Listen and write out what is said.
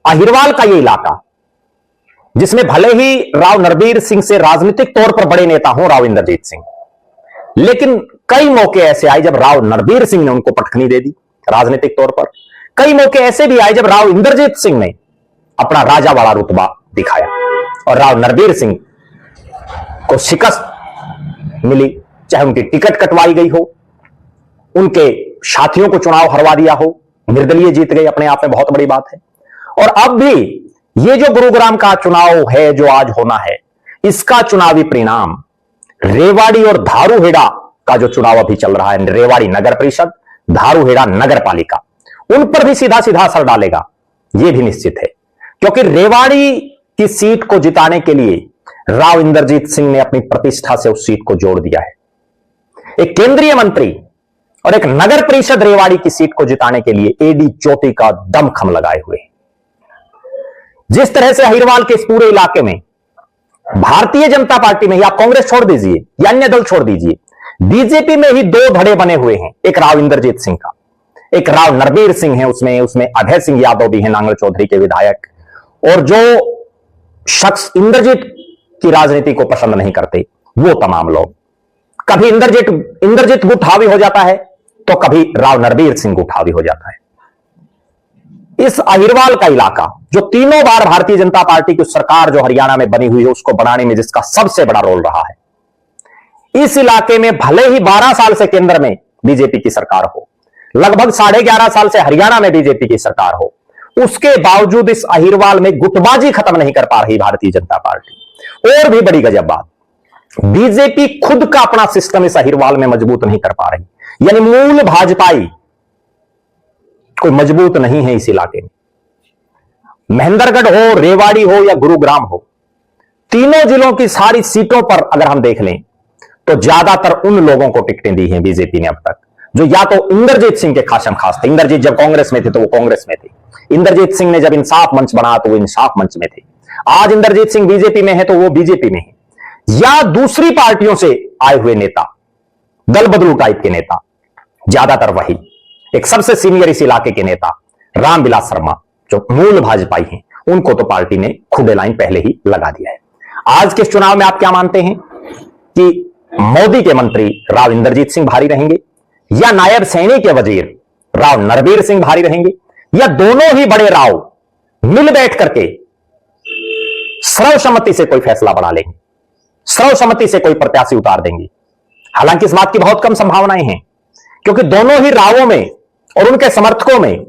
अहिरवाल का ये इलाका, जिसमें भले ही राव नरबीर सिंह से राजनीतिक तौर पर बड़े नेता हों राव इंद्रजीत सिंह, लेकिन कई मौके ऐसे आए जब राव नरबीर सिंह ने उनको पटखनी दे दी राजनीतिक तौर पर। कई मौके ऐसे भी आए जब राव इंद्रजीत सिंह ने अपना राजा वाला रुतबा दिखाया और राव नरबीर सिंह को शिकस्त मिली, चाहे उनकी टिकट कटवाई गई हो, उनके साथियों को चुनाव हरवा दिया हो, निर्दलीय जीत गए, अपने आप में बहुत बड़ी बात है। और अब भी ये जो गुरुग्राम का चुनाव है जो आज होना है, इसका चुनावी परिणाम रेवाड़ी और धारूहेड़ा का जो चुनाव अभी चल रहा है, रेवाड़ी नगर परिषद, धारूहेड़ा नगर पालिका, उन पर भी सीधा सीधा असर डालेगा, यह भी निश्चित है। क्योंकि रेवाड़ी की सीट को जिताने के लिए राव इंद्रजीत सिंह ने अपनी प्रतिष्ठा से उस सीट को जोड़ दिया है। एक केंद्रीय मंत्री और एक नगर परिषद रेवाड़ी की सीट को जिताने के लिए एडी चोटी का दमखम लगाए हुए हैं। जिस तरह से अहिरवाल के इस पूरे इलाके में भारतीय जनता पार्टी में ही, आप कांग्रेस छोड़ दीजिए या अन्य दल छोड़ दीजिए, बीजेपी में ही दो धड़े बने हुए हैं, एक राव इंद्रजीत सिंह का, एक राव नरबीर सिंह है, उसमें अभय सिंह यादव भी हैं, नांगल चौधरी के विधायक, और जो शख्स इंद्रजीत की राजनीति को पसंद नहीं करते वो तमाम लोग। कभी इंद्रजीत गुट हावी हो जाता है तो कभी राव नरबीर सिंह गुट हावी हो जाता है। इस अहिरवाल का इलाका जो तीनों बार भारतीय जनता पार्टी की सरकार जो हरियाणा में बनी हुई है उसको बनाने में जिसका सबसे बड़ा रोल रहा है, इस इलाके में भले ही 12 साल से केंद्र में बीजेपी की सरकार हो, लगभग 11.5 साल से हरियाणा में बीजेपी की सरकार हो, उसके बावजूद इस अहिरवाल में गुटबाजी खत्म नहीं कर पा रही भारतीय जनता पार्टी। और भी बड़ी गजब बात, बीजेपी खुद का अपना सिस्टम इस अहिरवाल में मजबूत नहीं कर पा रही, यानी मूल भाजपाई कोई मजबूत नहीं है इस इलाके में। महेंद्रगढ़ हो, रेवाड़ी हो या गुरुग्राम हो, तीनों जिलों की सारी सीटों पर अगर हम देख लें तो ज्यादातर उन लोगों को टिकटें दी हैं बीजेपी ने अब तक जो या तो इंद्रजीत सिंह के खासम खास थे। इंद्रजीत जब कांग्रेस में थे तो वो कांग्रेस में थे, इंद्रजीत सिंह ने जब इंसाफ मंच बनाया तो वो इंसाफ मंच में थे, आज इंद्रजीत सिंह बीजेपी में है तो वो बीजेपी में है, या दूसरी पार्टियों से आए हुए नेता, दल बदलू टाइप के नेता, ज्यादातर वही। एक सबसे सीनियर इस इलाके के नेता रामविलास शर्मा जो मूल भाजपाई हैं, उनको तो पार्टी ने खुदे लाइन पहले ही लगा दिया है। आज के चुनाव में आप क्या मानते हैं कि मोदी के मंत्री राव इंद्रजीत सिंह भारी रहेंगे या नायब सैनी के वजीर राव नरबीर सिंह भारी रहेंगे, या दोनों ही बड़े राव मिल बैठ करके सर्वसम्मति से कोई फैसला बना लेंगे, सर्वसम्मति से कोई प्रत्याशी उतार देंगे? हालांकि इस बात की बहुत कम संभावनाएं हैं, क्योंकि दोनों ही रावों में और उनके समर्थकों में